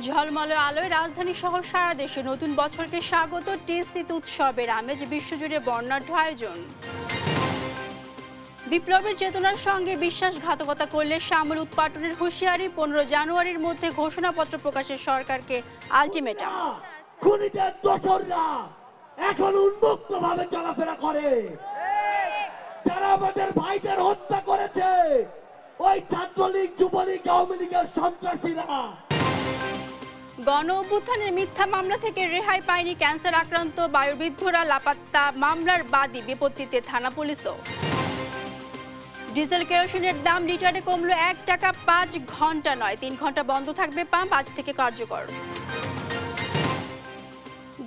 ঝলমলে আলোয় রাজধানী সহ সারা দেশে নতুন বছরকে স্বাগত। টিএসসিতে উৎসবের আমেজ, বিশ্বজুড়ে বর্ণাঢ্য আয়োজন। বিপ্লবের চেতনার সঙ্গে বিশ্বাসঘাতকতা করলে সামল উৎপাটনের হুঁশিয়ারি। 15 জানুয়ারির মধ্যে ঘোষণাপত্র প্রকাশের সরকারকে আলটিমেটাম। খুনিদের দোসররা এখন উন্মুক্ত ভাবে চলাফেরা করে। যারা আমাদের ভাইদের হত্যা করেছে ওই ছাত্রলীগ, যুবলীগ, আওয়ামী লীগের সন্ত্রাসীরা। গণ অভ্যুত্থানের মিথ্যা মামলা থেকে রেহাই পায়নি ক্যান্সার আক্রান্ত বায়ুবৃদ্ধরা, লাপাত্তা। মামলার বাদী বিপত্তিতে থানা পুলিশও। ডিজেল কেরোসিনের দাম লিটারে কমলো 1 টাকা। 5 ঘন্টা নয়, 3 ঘন্টা বন্ধ থাকবে পাম্প, আজ থেকে কার্যকর।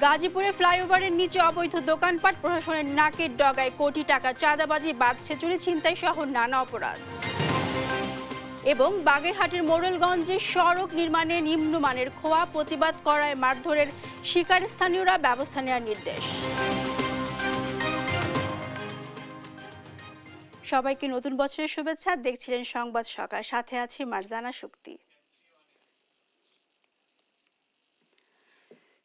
গাজীপুরে ফ্লাইওভারের নিচে অবৈধ দোকানপাট, প্রশাসনের নাকের ডগায় কোটি টাকা চাঁদাবাজি, বাড়ছে চুরি, ছিনতাই সহ নানা অপরাধ। এবং বাগেরহাটের মোড়েলগঞ্জে সড়ক নির্মাণে নিম্নমানের খোয়া, প্রতিবাদ করায় মারধরের শিকার স্থানীয়রা, ব্যবস্থা নেওয়ার নির্দেশ। সবাইকে নতুন বছরের শুভেচ্ছা। দেখছিলেন সংবাদ সকাল, সাথে আছি মারজানা শক্তি।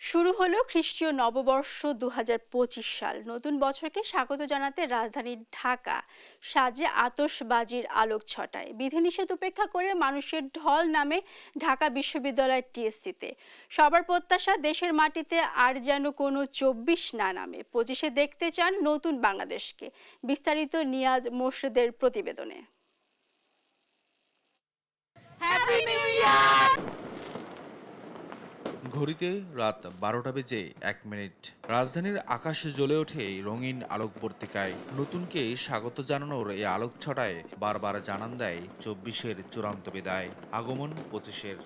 শুরু হলো খ্রিস্টীয় নববর্ষ 2025 সাল। নতুন বছরকে স্বাগত জানাতে রাজধানীর ঢাকা সাজে আতশবাজির আলোক ছটায়। বিধিনিষেধ উপেক্ষা করে মানুষের ঢল নামে ঢাকা বিশ্ববিদ্যালয়ের টিএসসিতে। সবার প্রত্যাশা দেশের মাটিতে আর যেন কোনো 24 না নামে। 25-এ দেখতে চান নতুন বাংলাদেশকে। বিস্তারিত নিয়াজ মোর্শেদের প্রতিবেদনে। Happy new year. ঘড়িতে রাত 12টা বেজে 1 মিনিট। রাজধানীর আকাশে জ্বলে ওঠে রঙিন আলোক পর্তিকায়। নতুনকে স্বাগত জানানোর এই আলোক ছটায় বারবার জানান দেয় 24-এর চূড়ান্ত বিদায়, আগমন 25-এর।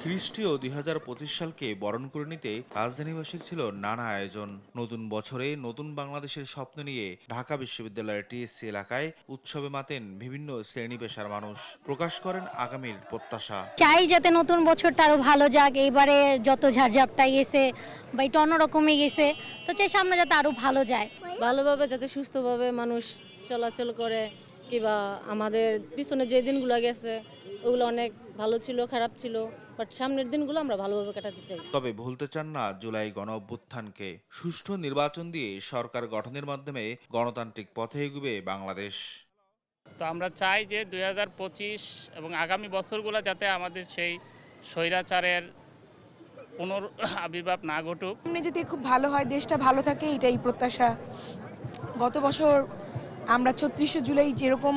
খ্রিস্টীয় 2025 সালকে বরণ করে নিতে রাজধানীবাসীর ছিল নানা আয়োজন। নতুন বছরে নতুন বাংলাদেশের স্বপ্ন নিয়ে ঢাকা বিশ্ববিদ্যালয়ের টিএসসি এলাকায় উৎসবে মাতেন বিভিন্ন শ্রেণী পেশার মানুষ। প্রকাশ করেন আগামীর প্রত্যাশা। চাই যাতে নতুন বছরটা আরো ভালো যাক। এইবারে যত ঝাড়ঝাপটাই গেছে বা একটু অন্যরকমই গেছে, তো চাই সামনে যাতে আরো ভালো যায়, ভালোভাবে যাতে সুস্থভাবে মানুষ চলাচল করে। কিংবা আমাদের পিছনে যে দিনগুলো গেছে ওগুলো অনেক ভালো ছিল, খারাপ ছিল, বাট সামনের দিনগুলো আমরা ভালোভাবে কাটাতে চাই। তবে ভুলতে চান না জুলাই গণ অভ্যুত্থানকে। সুষ্ঠু নির্বাচন দিয়ে সরকার গঠনের মাধ্যমে গণতান্ত্রিক পথে এগুবে বাংলাদেশ। তো আমরা চাই যে 2025 এবং আগামী বছরগুলো যাতে আমাদের সেই স্বৈরাচারের পুনরাবির্ভাব না ঘটুক। সামনে যদি খুব ভালো হয়, দেশটা ভালো থাকে, এটাই প্রত্যাশা। গত বছর আমরা 36শে জুলাই যেরকম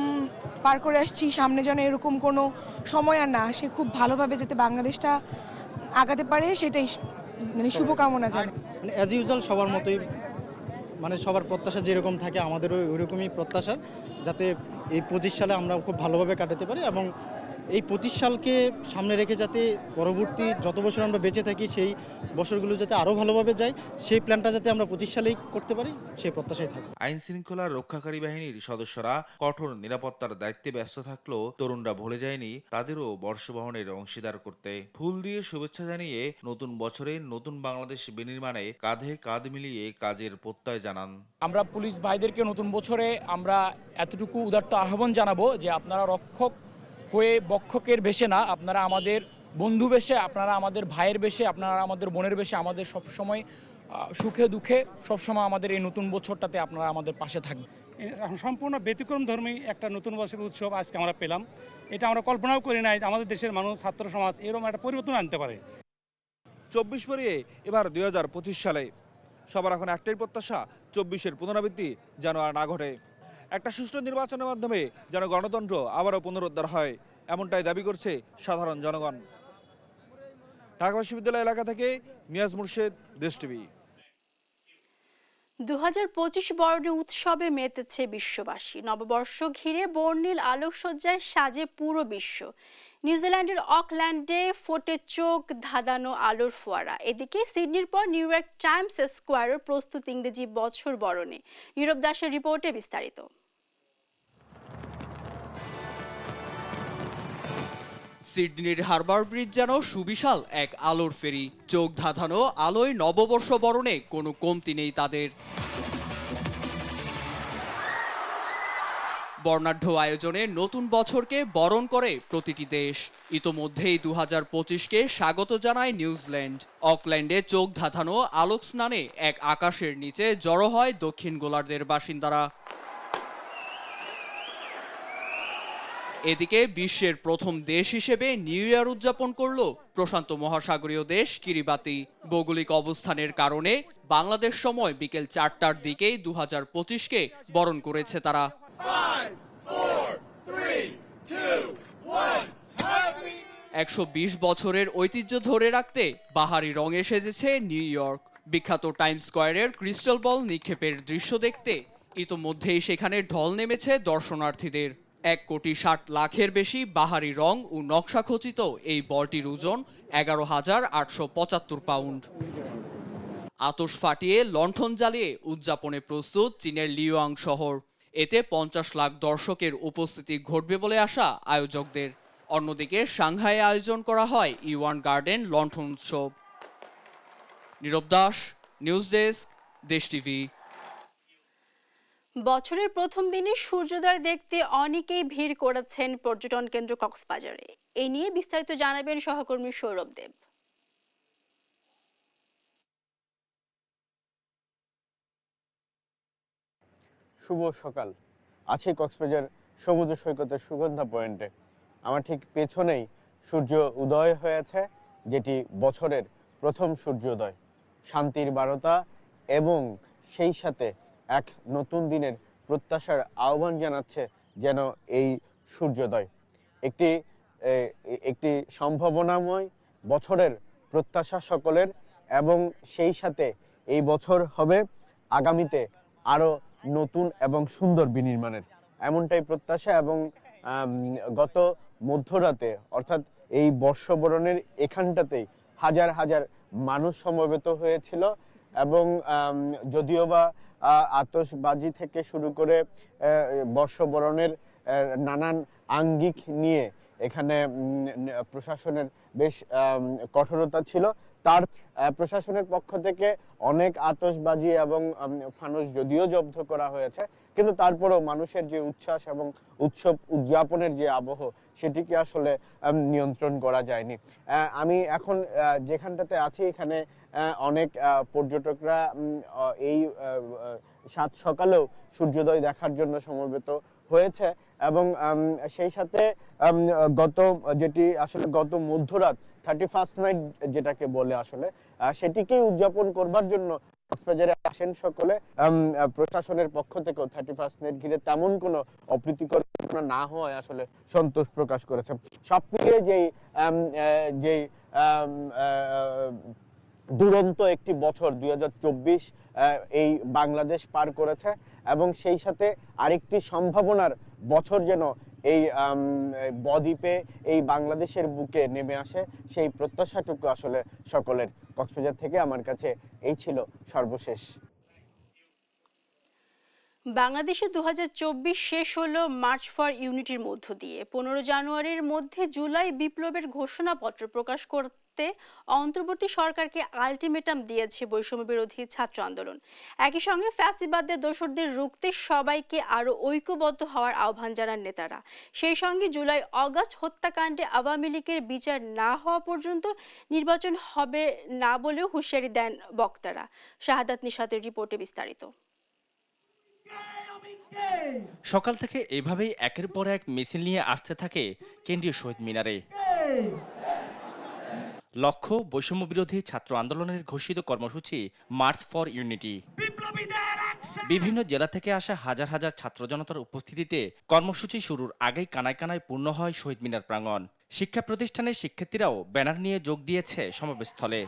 পার করে আসছি, সামনে যেন এরকম কোনো সময় আর না আসে। খুব ভালোভাবে যাতে বাংলাদেশটা আগাতে পারে, সেটাই মানে শুভকামনা জানাই। মানে অ্যাজ ইউজুয়াল সবার মতোই, মানে সবার প্রত্যাশা যেরকম থাকে আমাদেরও ওইরকমই প্রত্যাশা, যাতে এই 25 সালে আমরা খুব ভালোভাবে কাটাতে পারি এবং এই 25 সালকে সামনে রেখে যাতে পরবর্তী যত বছর আমরা বেঁচে থাকি সেই বছরগুলো যাতে আরও ভালোভাবে যায়, সেই প্ল্যানটা যাতে আমরা 25 সালেই করতে পারি, সেই প্রত্যাশাই থাকে। আইন শৃঙ্খলা রক্ষাকারী বাহিনীর সদস্যরা কঠোর নিরাপত্তার দায়িত্বে ব্যস্ত থাকলেও তরুণরা ভুলে যায়নি তাদেরও বর্ষবরণের অংশীদার করতে। ফুল দিয়ে শুভেচ্ছা জানিয়ে নতুন বছরে নতুন বাংলাদেশ বিনির্মাণে কাঁধে কাঁধ মিলিয়ে কাজের প্রত্যয় জানান। আমরা পুলিশ ভাইদেরকে নতুন বছরে আমরা এতটুকু উদাত্ত আহ্বান জানাবো যে আপনারা রক্ষক হয়ে বক্ষকের বেশে না, আপনারা আমাদের বন্ধু বেশে, আপনারা আমাদের ভাইয়ের বেশে, আপনারা আমাদের বোনের বেশে, আমাদের সবসময় সুখে দুঃখে সবসময় আমাদের এই নতুন বছরটাতে আপনারা আমাদের পাশে থাকবেন। সম্পূর্ণ ব্যতিক্রম ধর্মী একটা নতুন বছরের উৎসব আজকে আমরা পেলাম। এটা আমরা কল্পনাও করি নাই আমাদের দেশের মানুষ, ছাত্র সমাজ এরকম একটা পরিবর্তন আনতে পারে। 24 পেরিয়ে এবার 2025 সালে সবার এখন একটাই প্রত্যাশা, 24-এর পুনরাবৃত্তি যেন আর না ঘটে। একটা সুষ্ঠু নির্বাচনের মাধ্যমে যেন গণতন্ত্র আবারও পুনরুদ্ধার হয়, এমনটাই দাবি করছে সাধারণ জনগণ। ঢাকা বিশ্ববিদ্যালয় এলাকা থেকে নিয়াজ মুর্শেদ, দেশ টিভি। 2025 বর্ণে উৎসবে মেতেছে বিশ্ববাসী। নববর্ষ ঘিরে বর্ণিল আলোকসজ্জায় সাজে পুরো বিশ্ব। নিউজিল্যান্ডের অকল্যান্ডে ফোটে চোখ ধাঁধানো আলোর ফোয়ারা। এদিকে সিডনির পর নিউ ইয়র্ক টাইমস স্কোয়ারের প্রস্তুত ইংরেজি বছর বরণে। নীরব দাসের রিপোর্টে বিস্তারিত। সিডনির হারবার ব্রিজ যেন সুবিশাল এক আলোর ফেরি। চোখ ধাঁধানো আলোয় নববর্ষ বরণে কোনো কমতি নেই তাদের। বর্ণাঢ্য আয়োজনে নতুন বছরকে বরণ করে প্রতিটি দেশ। ইতোমধ্যেই 2025কে স্বাগত জানায় নিউজিল্যান্ড। অকল্যান্ডে চোখ ধাঁধানো আলোক স্নানে এক আকাশের নিচে জড়ো হয় দক্ষিণ গোলার্ধের বাসিন্দারা। এদিকে বিশ্বের প্রথম দেশ হিসেবে নিউ ইয়ার উদযাপন করল প্রশান্ত মহাসাগরীয় দেশ কিরিবাতি। ভৌগোলিক অবস্থানের কারণে বাংলাদেশ সময় বিকেল 4টার দিকেই 2025কে বরণ করেছে তারা। 120 বছরের ঐতিহ্য ধরে রাখতে বাহারি রঙে সেজেছে নিউ ইয়র্ক। বিখ্যাত টাইমস স্কয়ারের ক্রিস্টাল বল নিক্ষেপের দৃশ্য দেখতে ইতোমধ্যেই সেখানে ঢল নেমেছে দর্শনার্থীদের। 1,60,00,000-এর বেশি বাহারি রং ও নকশা খচিত এই বলটির ওজন 11,875 পাউন্ড। আতশ ফাটিয়ে লণ্ঠন জ্বালিয়ে উদযাপনে প্রস্তুত চীনের লিওয়াং শহর। এতে 50 লাখ দর্শকের উপস্থিতি ঘটবে বলে আশা আয়োজকদের। অন্যদিকে সাংহাইয়ে আয়োজন করা হয় ইওয়ান গার্ডেন লণ্ঠন উৎসব। নীরব দাস, নিউজ ডেস্ক, দেশ টিভি। বছরের প্রথম দিনে সূর্যোদয় দেখতে অনেকেই ভিড় করেছেন পর্যটন কেন্দ্র কক্সবাজারে। এ নিয়ে বিস্তারিত জানাবেন সহকর্মী সৌরভ দেব। শুভ সকাল। আছি কক্সবাজার সমুদ্র সৈকতের সুগন্ধা পয়েন্টে। আমার ঠিক পেছনেই সূর্য উদয় হয়েছে, যেটি বছরের প্রথম সূর্যোদয়। শান্তির বার্তা এবং সেই সাথে এক নতুন দিনের প্রত্যাশার আহ্বান জানাচ্ছে যেন এই সূর্যোদয়। একটি সম্ভাবনাময় বছরের প্রত্যাশা সকলের, এবং সেই সাথে এই বছর হবে আগামীতে আরও নতুন এবং সুন্দর বিনির্মাণের, এমনটাই প্রত্যাশা। এবং গত মধ্যরাতে অর্থাৎ এই বর্ষবরণের এখানটাতেই হাজার হাজার মানুষ সমবেত হয়েছিল। এবং যদিও বা আতশবাজি থেকে শুরু করে বর্ষবরণের নানান আঙ্গিক নিয়ে এখানে প্রশাসনের বেশ কঠোরতা ছিল, তার প্রশাসনের পক্ষ থেকে অনেক আতশবাজি এবং ফানুস যদিও জব্দ করা হয়েছে, কিন্তু তারপরেও মানুষের যে উচ্ছ্বাস এবং উৎসব উদযাপনের যে আবহ, সেটিকে আসলে নিয়ন্ত্রণ করা যায়নি। আমি এখন যেখানটাতে আছি এখানে অনেক পর্যটকরা এই সাত সকালেও সূর্যোদয় দেখার জন্য সমবেত হয়েছে। এবং সেই সাথে গত মধ্যরাত 31st নাইট যেটাকে বলে, আসলে সেটিকেই উদযাপন করবার জন্য কক্সবাজারে আসেন সকলে। প্রশাসনের পক্ষ থেকেও 31st নাইট ঘিরে তেমন কোনো অপ্রীতিকর ঘটনা না হওয়ায় আসলে সন্তোষ প্রকাশ করেছে। সব মিলিয়ে যেই দুরন্ত একটি বছর 2024 এই বাংলাদেশ পার করেছে, এবং সেই সাথে আরেকটি সম্ভাবনার বছর যেন এই বদ্বীপে এই বাংলাদেশের বুকে নেমে আসে, সেই প্রত্যাশাটুকু আসলে সকলের। কক্সবাজার থেকে আমার কাছে এই ছিল সর্বশেষ। বাংলাদেশে 2024 শেষ হলো মার্চ ফর ইউনিটির মধ্য দিয়ে। 15 জানুয়ারির মধ্যে জুলাই বিপ্লবের ঘোষণাপত্র প্রকাশ করতে অন্তর্বর্তী সরকারকে আলটিমেটাম দিয়েছে বৈষম্য বিরোধী ছাত্র আন্দোলন। একই সঙ্গে ফ্যাসিবাদের দোসরদের রুখতে সবাইকে আরো ঐক্যবদ্ধ হওয়ার আহ্বান জানান নেতারা। সেই সঙ্গে জুলাই অগাস্ট হত্যাকাণ্ডে আওয়ামী লীগের বিচার না হওয়া পর্যন্ত নির্বাচন হবে না বলেও হুঁশিয়ারি দেন বক্তারা। শাহাদাত নিশাতের রিপোর্টে বিস্তারিত। সকাল থেকে এভাবেই একের পর এক মিছিল নিয়ে আসতে থাকে কেন্দ্রীয় শহীদ মিনারে। লক্ষ্য বৈষম্য বিরোধী ছাত্র আন্দোলনের ঘোষিত কর্মসূচি মার্চ ফর ইউনিটি। বিভিন্ন জেলা থেকে আসা হাজার হাজার ছাত্র জনতার উপস্থিতিতে কর্মসূচি শুরুর আগেই কানায় কানায় পূর্ণ হয় শহীদ মিনার প্রাঙ্গণ। শিক্ষা প্রতিষ্ঠানের শিক্ষার্থীরাও ব্যানার নিয়ে যোগ দিয়েছে সমাবেশস্থলে।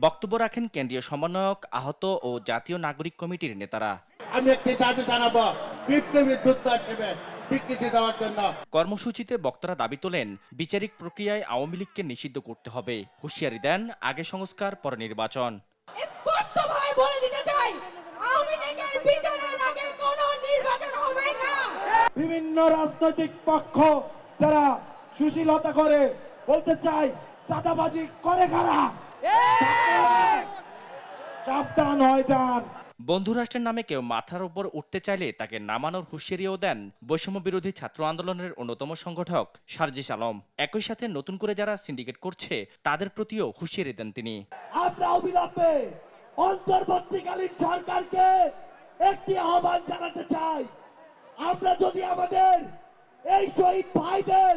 বক্তব্য রাখেন কেন্দ্রীয় সমন্বয়ক, আহত ও জাতীয় নাগরিক কমিটির নেতারা। আমি একটি দাবি জানাবো বিপ্লবী যুদ্ধ হিসেবে স্বীকৃতি দেওয়ার জন্য। কর্মসূচিতে বক্তারা দাবি তোলেন বিচারিক প্রক্রিয়ায় আওয়ামী লীগকে নিষিদ্ধ করতে হবে। হুঁশিয়ারি দেন আগে সংস্কার পরে নির্বাচন। বিভিন্ন রাজনৈতিক পক্ষ যারা সুশীলতা করে বলতে চায় চাঁদাবাজি করে কারা, সাবধান হয়ে যান। বন্ধু রাষ্ট্রের নামে কেউ মাথার উপর উঠতে চাইলে তাকে নামানোর হুঁশিয়ারিও দেন বৈষম্য বিরোধী ছাত্র আন্দোলনের অন্যতম সংগঠক সার্জিস আলম। একই সাথে নতুন করে যারা সিন্ডিকেট করছে তাদের প্রতিও হুঁশিয়ারি দেন তিনি। আমরা অবিলম্বে অন্তর্বর্তীকালীন সরকারকে একটি আহ্বান জানাতে চাই, আমরা যদি আমাদের এই শহীদ ভাইদের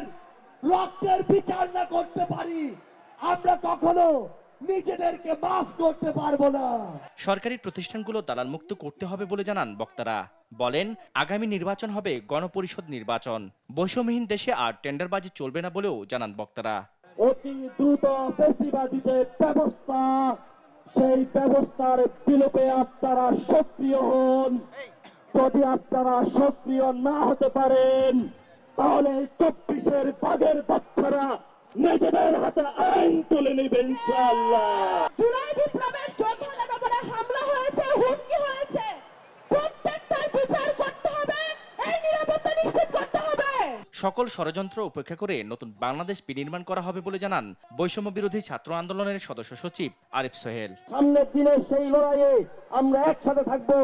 রক্তের বিচার না করতে পারি আমরা কখনো নিজেদেরকে মাফ করতে পারবো না। সরকারি প্রতিষ্ঠানগুলো দালাল মুক্ত করতে হবে বলে জানান বক্তারা। বলেন আগামী নির্বাচন হবে গণপরিষদ নির্বাচন, বৈষম্যহীন দেশে আর টেন্ডারবাজি চলবে না বলেও জানান বক্তারা। অতি দ্রুত ফেসিবাদী যে ব্যবস্থা, সেই ব্যবস্থার বিলোপে আপনারা সক্রিয় হন। যদি আপনারা সক্রিয় না হতে পারেন তাহলে 24-এর বাঘের বাচ্চারা নিজেদের হাতে আইন তুলে নেবে ইনশাআল্লাহ। জুলাই বিপ্লবের যোদ্ধাদের উপরে হামলা হয়েছে, হুমকি হয়েছে, প্রত্যেকটার বিচার করতে হবে, এই নিরাপত্তা নিশ্চিত করতে হবে। সকল ষড়যন্ত্র উপেক্ষা করে নতুন বাংলাদেশ বিনির্মাণ করা হবে বলে জানান বৈষম্য বিরোধী ছাত্র আন্দোলনের সদস্য সচিব আরিফ সোহেল। সামনের দিনে সেই লড়াইয়ে আমরা একসাথে থাকবো,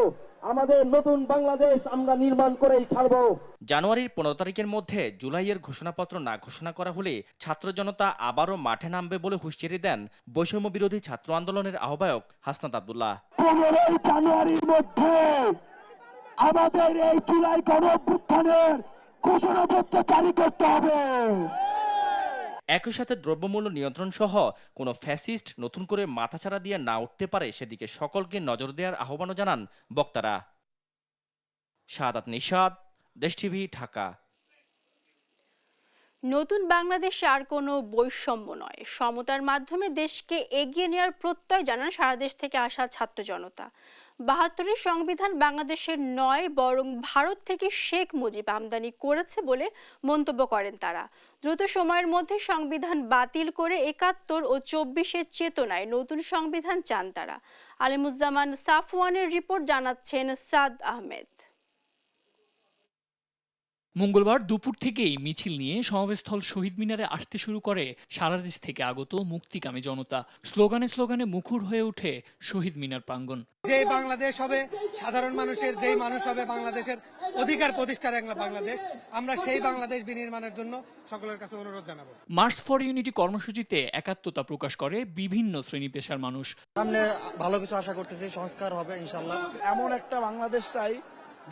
আমাদের নতুন বাংলাদেশ আমরা নির্মাণ করেই ছাড়ব। জানুয়ারির 15 তারিখের মধ্যে জুলাইয়ের ঘোষণাপত্র না ঘোষণা করা হলে ছাত্র জনতা আবারও মাঠে নামবে বলে হুঁশিয়ারি দেন বৈষম্য বিরোধী ছাত্র আন্দোলনের আহ্বায়ক হাসনাত আব্দুল্লাহ। 15 জানুয়ারির মধ্যে আমাদের এই জুলাই গণঅভ্যুত্থানের ঘোষণাপত্র জারি করতে হবে। একই সাথে দ্রব্যমূল্য নিয়ন্ত্রণ সহ কোনো ফ্যাসিস্ট নতুন করে মাথাচাড়া দিয়ে না উঠতে পারে সেদিকে সকলকে নজর দেওয়ার আহ্বানও জানান বক্তারা। শাহাদাত নিশাদ, দেশ টিভি, ঢাকা। নতুন বাংলাদেশে আর কোনো বৈষম্য নয়, সমতার মাধ্যমে দেশকে এগিয়ে নেওয়ার প্রত্যয় জানান সারা দেশ থেকে আসা ছাত্র জনতা। ৭২-এর সংবিধান বাংলাদেশের নয় বরং ভারত থেকে শেখ মুজিব আমদানি করেছে বলে মন্তব্য করেন তারা। দ্রুত সময়ের মধ্যে সংবিধান বাতিল করে ৭১ ও ২৪-এর চেতনায় নতুন সংবিধান চান তারা। আলিমুজ্জামান সাফওয়ানের রিপোর্ট, জানাচ্ছেন সাদ আহমেদ। মঙ্গলবার দুপুর থেকেই মিছিল নিয়ে সমাবেশস্থল শহীদ মিনারে আসতে শুরু করে সারা দেশ থেকে আগত মুক্তিকামী জনতা। স্লোগানে স্লোগানে মুখর হয়ে ওঠে শহীদ মিনার প্রাঙ্গণ। যে বাংলাদেশ হবে সাধারণ মানুষের, যেই মানুষ হবে বাংলাদেশের অধিকার প্রতিষ্ঠার বাংলাদেশ, আমরা সেই বাংলাদেশ বিনির্মাণের জন্য সকলের কাছে অনুরোধ জানাবো। মার্চ ফর ইউনিটি কর্মসূচিতে একাত্মতা প্রকাশ করে বিভিন্ন শ্রেণী পেশার মানুষ। সামনে ভালো কিছু আশা করতেছি, সংস্কার হবে ইনশাআল্লাহ। এমন একটা বাংলাদেশ চাই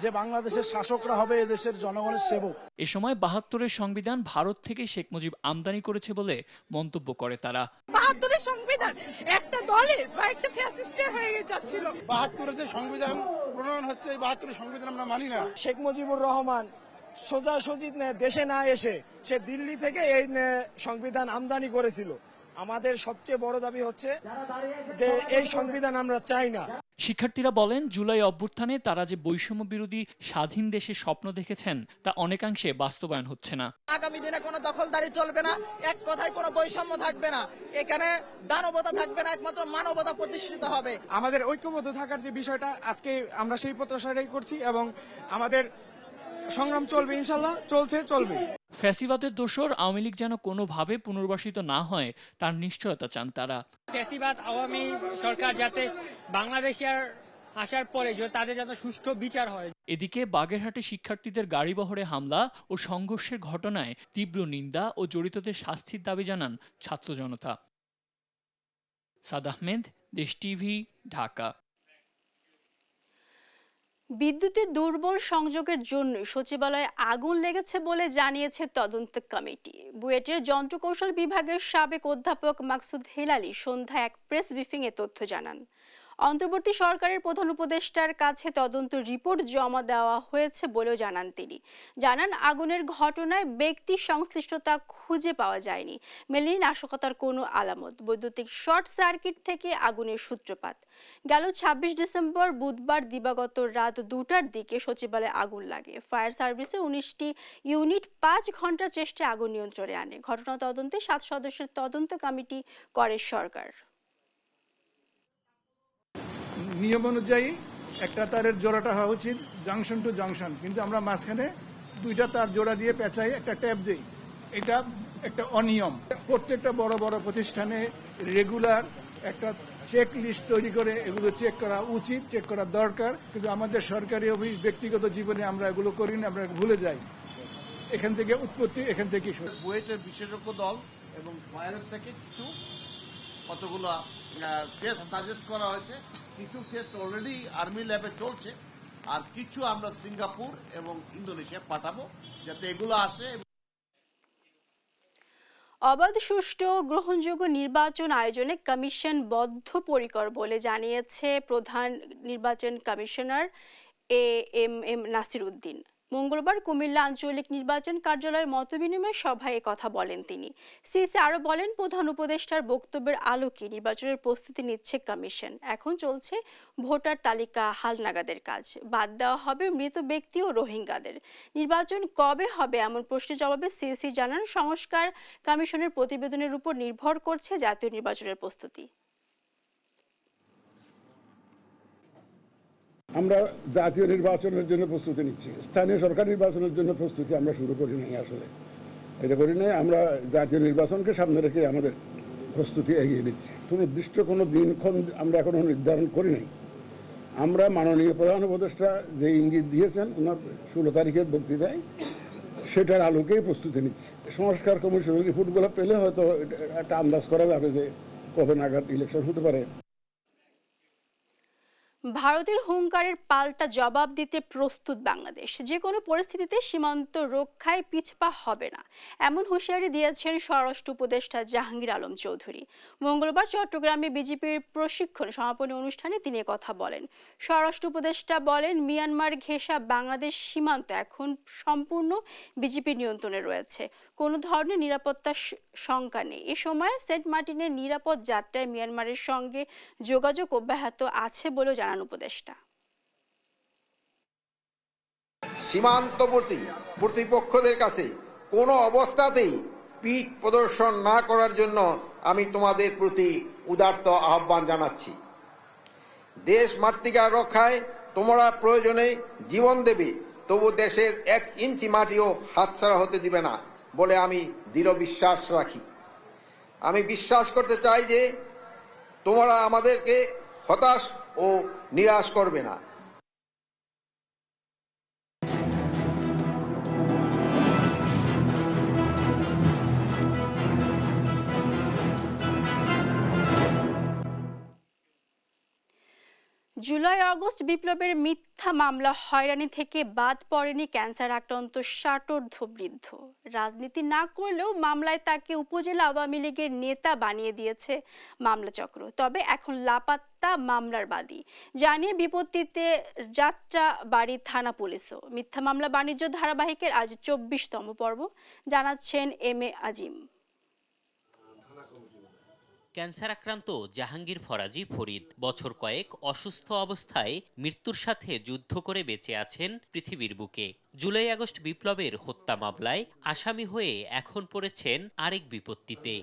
যে বাংলাদেশের শাসকরা হবে এদেশের জনগণের সেবক। এ সময় ৭২-এর সংবিধান ভারত থেকে শেখ মুজিব আমদানি করেছে বলে মন্তব্য করে তারা। ৭২-এর সংবিধান একটা দলের বা একটা ফ্যাসিস্টের হয়ে যাচ্ছিল। ৭২-এর যে সংবিধান প্রণয়ন হচ্ছে, এই ৭২-এর সংবিধান আমরা মানি না। শেখ মুজিবুর রহমান সোজাসুজি দেশে না এসে সে দিল্লি থেকে এই সংবিধান আমদানি করেছিল। আমাদের সবচেয়ে বড় দাবি হচ্ছে যে এই সংবিধান আমরা চাই না। শিক্ষার্থীরা বলেন, জুলাই অভ্যুত্থানে তারা যে বৈষম্য বিরোধী স্বাধীন দেশের স্বপ্ন দেখেছেন তা অনেকাংশে বাস্তবায়ন হচ্ছে না। আগামী দিনে কোনো দখলদারি চলবে না, এক কথায় কোনো বৈষম্য থাকবে না, এখানে দানবতা থাকবে না, একমাত্র মানবতা প্রতিষ্ঠিত হবে। আমাদের ঐক্যবদ্ধ থাকার যে বিষয়টা আজকে আমরা সেই প্রত্যাশাটাই করছি এবং আমাদের সংগ্রাম চলবে ইনশাআল্লাহ, চলবে। ফ্যাসিবাদের দোসর আওয়ামী লীগ যেন কোনোভাবে পুনর্বাসিত না হয় তার নিশ্চয়তা চান তারা। ফ্যাসিবাদ আওয়ামী সরকার যাতে বাংলাদেশের আসার পরে তাদের যাতে সুষ্ঠু বিচার হয়। এদিকে বাগেরহাটে শিক্ষার্থীদের গাড়িবহরে হামলা ও সংঘর্ষের ঘটনায় তীব্র নিন্দা ও জড়িতদের শাস্তির দাবি জানান ছাত্র জনতা। সাদ আহমেদ, দেশ টিভি, ঢাকা। বিদ্যুতের দুর্বল সংযোগের জন্য সচিবালয়ে আগুন লেগেছে বলে জানিয়েছে তদন্ত কমিটি। বুয়েটের যন্ত্রকৌশল বিভাগের সাবেক অধ্যাপক মাকসুদ হেলালি সন্ধ্যায় এক প্রেস ব্রিফিংয়ে তথ্য জানান। অন্তর্বর্তী সরকারের প্রধান উপদেষ্টার কাছে তদন্ত রিপোর্ট জমা দেওয়া হয়েছে বলেও জানান তিনি। জানান, আগুনের ঘটনায় ব্যক্তি সংশ্লিষ্টতা খুঁজে পাওয়া যায়নি, মেলেনি নাশকতার কোনো আলামত। বৈদ্যুতিক শর্ট সার্কিট থেকে আগুনের সূত্রপাত। গেল ২৬ ডিসেম্বর বুধবার দিবাগত রাত ২টার দিকে সচিবালয়ে আগুন লাগে। ফায়ার সার্ভিসে ১৯টি ইউনিট ৫ ঘন্টার চেষ্টায় আগুন নিয়ন্ত্রণে আনে। ঘটনা তদন্তে ৭ সদস্যের তদন্ত কমিটি করে সরকার। নিয়ম অনুযায়ী একটা তারের জোড়াটা হওয়া উচিত জাংশন টু জাংশন, কিন্তু আমরা মাঝখানে 2টা তার জোড়া দিয়ে পেঁচাই একটা ট্যাপ দিই। এটা একটা অনিয়ম। প্রত্যেকটা বড় বড় প্রতিষ্ঠানে রেগুলার একটা চেক লিস্ট তৈরি করে এগুলো চেক করা উচিত, চেক করা দরকার, কিন্তু আমাদের সরকারি অফিস ব্যক্তিগত জীবনে আমরা এগুলো করি না, আমরা ভুলে যাই। এখান থেকে উৎপত্তি, এখান থেকে বুয়েটের বিশেষজ্ঞ দল এবং ফায়ারের থেকে কিছু কতগুলো টেস্ট সাজেস্ট করা হয়েছে। কিছু টেস্ট অলরেডি আর্মি ল্যাবে চলছে, আর কিছু আমরা সিঙ্গাপুর এবং ইন্দোনেশিয়া পাঠাবো যাতে এগুলো আসে। অবাধ, সুষ্ঠু ও গ্রহণযোগ্য নির্বাচন আয়োজনে কমিশন বদ্ধপরিকর বলে জানিয়েছে প্রধান নির্বাচন কমিশনার এএমএম নাসির উদ্দিন। মঙ্গলবার কুমিল্লা আঞ্চলিক নির্বাচন কার্যালয়ের মতবিনিময় সভায় কথা বলেন তিনি। সিসি আরও বলেন, প্রধান উপদেষ্টার বক্তব্যের আলোকে নির্বাচনের প্রস্তুতি নিচ্ছে কমিশন। এখন চলছে ভোটার তালিকা হালনাগাদের কাজ, বাদ দেওয়া হবে মৃত ব্যক্তি ও রোহিঙ্গাদের। নির্বাচন কবে হবে এমন প্রশ্নের জবাবে সিসি জানান, সংস্কার কমিশনের প্রতিবেদনের উপর নির্ভর করছে জাতীয় নির্বাচনের প্রস্তুতি। আমরা জাতীয় নির্বাচনের জন্য প্রস্তুতি নিচ্ছি, স্থানীয় সরকার নির্বাচনের জন্য প্রস্তুতি আমরা শুরু করি নাই। আসলে এটা করি নাই, আমরা জাতীয় নির্বাচনকে সামনে রেখে আমাদের প্রস্তুতি এগিয়ে নিচ্ছি। সুনির্দিষ্ট কোনো দিনক্ষণ আমরা এখনো নির্ধারণ করি নাই। আমরা মাননীয় প্রধান উপদেষ্টা যে ইঙ্গিত দিয়েছেন ওনার 16 তারিখের বক্তৃতায়, সেটার আলোকেই প্রস্তুতি নিচ্ছি। সংস্কার কমিশনের রিপোর্টগুলো পেলে হয়তো একটা আন্দাজ করা যাবে যে কবে নাগাদ ইলেকশন হতে পারে। ভারতের হুঙ্কারের পাল্টা জবাব দিতে প্রস্তুত বাংলাদেশ। যে কোনো পরিস্থিতিতে সীমান্ত রক্ষায় পিছপা হবে না, এমন হুঁশিয়ারি দিয়েছেন স্বরাষ্ট্র উপদেষ্টা জাহাঙ্গীর আলম চৌধুরী। মঙ্গলবার চট্টগ্রামে বিজেপির প্রশিক্ষণ সমাপনী অনুষ্ঠানে তিনি কথা বলেন। স্বরাষ্ট্র উপদেষ্টা বলেন, মিয়ানমার ঘেঁষা বাংলাদেশ সীমান্ত এখন সম্পূর্ণ বিজেপির নিয়ন্ত্রণে রয়েছে, কোনো ধরনের নিরাপত্তার শঙ্কা নেই। এ সময় সেন্ট মার্টিনের নিরাপদ যাত্রায় মিয়ানমারের সঙ্গে যোগাযোগ অব্যাহত আছে বলেও জানান উপদেষ্টা। সীমান্তবর্তী প্রতিপক্ষদের কাছে কোনো অবস্থাতেই পিঠ প্রদর্শন না করার জন্য আমি তোমাদের প্রতি উদাত্ত আহ্বান জানাচ্ছি। দেশ মাতৃকার রক্ষায় তোমরা প্রয়োজনে জীবন দেবে, তবু দেশের 1 ইঞ্চি মাটিও হাতছাড়া হতে দিবে না বলে আমি দৃঢ় বিশ্বাস রাখি। আমি বিশ্বাস করতে চাই যে তোমরা আমাদেরকে হতাশ ও নিরাশ করবে না। জুলাই আগস্ট বিপ্লবের মিথ্যা মামলা হয়রানি থেকে বাদ পড়েনি ক্যান্সার আক্রান্ত ষাটোর্ধ্ব বৃদ্ধ। রাজনীতি না করলেও মামলায় তাকে উপজেলা আওয়ামী লীগের নেতা বানিয়ে দিয়েছে মামলা চক্র। তবে এখন লাপাত্তা মামলার বাদী জানিয়ে বিপত্তিতে যাত্রাবাড়ি থানা পুলিশও। মিথ্যা মামলা বাণিজ্য ধারাবাহিকের আজ 24তম পর্ব, জানাচ্ছেন এম এ আজিম। ক্যান্সার আক্রান্ত জাহাঙ্গীর ফরাজি ফরিদ বছর কয়েক অসুস্থ অবস্থায় মৃত্যুর সাথে যুদ্ধ করে বেঁচে আছেন পৃথিবীর বুকে। জুলাই আগস্ট বিপ্লবের হত্যা মামলায় আসামি হয়ে এখন পড়েছেন আরেক বিপত্তিতে।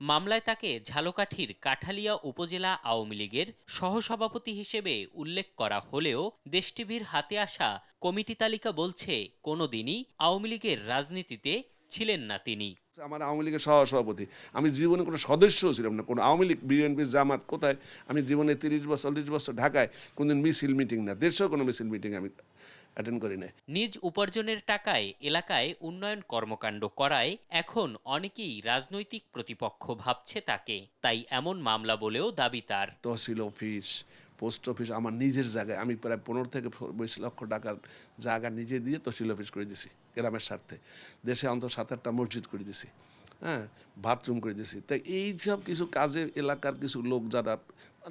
মামলায় তাকে ঝালকাঠির কাঠালিয়া উপজেলা আওয়ামী লীগের সহসভাপতি হিসেবে উল্লেখ করা হলেও দেশ টিভির হাতে আসা কমিটি তালিকা বলছে কোনোদিনই আওয়ামী লীগের রাজনীতিতে ছিলেন না তিনি। আমার আওয়ামী লীগের সহসভাপতি, আমি জীবনে কোনো সদস্যও ছিলাম না কোনো আওয়ামী লীগ, বিএনপি, জামাত, কোথায় আমি জীবনে 30-40 বছর ঢাকায় কোনদিন মিছিল মিটিং না, দেশেও কোনো মিছিল মিটিং আমি অ্যাটেন্ড করি না। নিজ উপার্জনের টাকায় এলাকায় উন্নয়ন কর্মকাণ্ড করায় এখন অনেকেই রাজনৈতিক প্রতিপক্ষ ভাবছে তাকে, তাই এমন মামলা বলেও দাবি তার। তহসিল অফিস, পোস্ট অফিস আমার নিজের জায়গায় আমি প্রায় 15 থেকে 20 লক্ষ টাকার জায়গা নিজে দিয়ে তহসিল অফিস করে দিছি গ্রামের স্বার্থে। দেশে অন্তত 7-8টা মসজিদ করে দিছি, হ্যাঁ, বাথরুম করে দিছি। তাই এই সব কিছু কাজে এলাকার কিছু লোক যারা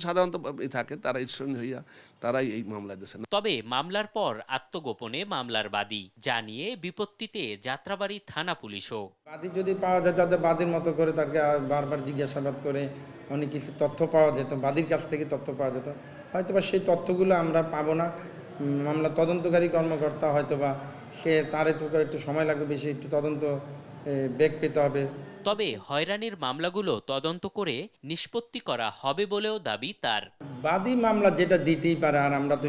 সাধারণত থাকে তারা ঈশ্বরী হইয়া তারাই এই মামলায় দিয়েছেন। তবে মামলার পর আত্মগোপনে মামলার বাদী জানিয়ে বিপত্তিতে যাত্রাবাড়ি থানা পুলিশও। বাদী যদি পাওয়া যায় তাদের বাদীর মতো করে তাকে বারবার জিজ্ঞাসাবাদ করে অনেক কিছু তথ্য পাওয়া যেত, বাদীর কাছ থেকে তথ্য পাওয়া যেত, হয়তোবা সেই তথ্যগুলো আমরা পাবো না। মামলা তদন্তকারী কর্মকর্তা হয়তোবা তার একটু সময় লাগবে, বেশি একটু তদন্ত বেগ পেতে হবে। তবে হয়রানির মামলাগুলো তদন্ত করে নিষ্পত্তি করা হবে বলেও দাবি তার। বাদী মামলা যেটা দিতেই পারে, আর আমরা তো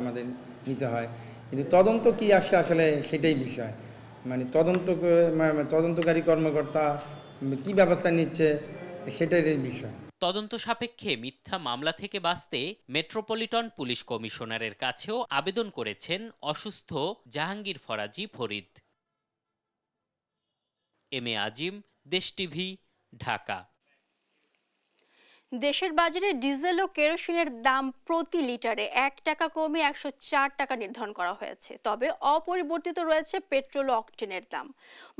আমাদের নিতে হয়, কিন্তু তদন্ত কি আসছে আসলে সেটাই বিষয়। মানে তদন্তকারী কর্মকর্তা কি ব্যবস্থা নিচ্ছে সেটাই এই বিষয়। তদন্ত সাপেক্ষে মিথ্যা মামলা থেকে বাঁচতে মেট্রোপলিটন পুলিশ কমিশনারের কাছেও আবেদন করেছেন অসুস্থ জাহাঙ্গীর ফরাজি ফরিদ। এম এ আজিম, দেশ টিভি, ঢাকা। দেশের বাজারে ডিজেল ও কেরোসিনের দাম প্রতি লিটারে 1 টাকা কমে 104 টাকা নির্ধারণ করা হয়েছে। তবে অপরিবর্তিত রয়েছে পেট্রোল ও অকটেনের দাম।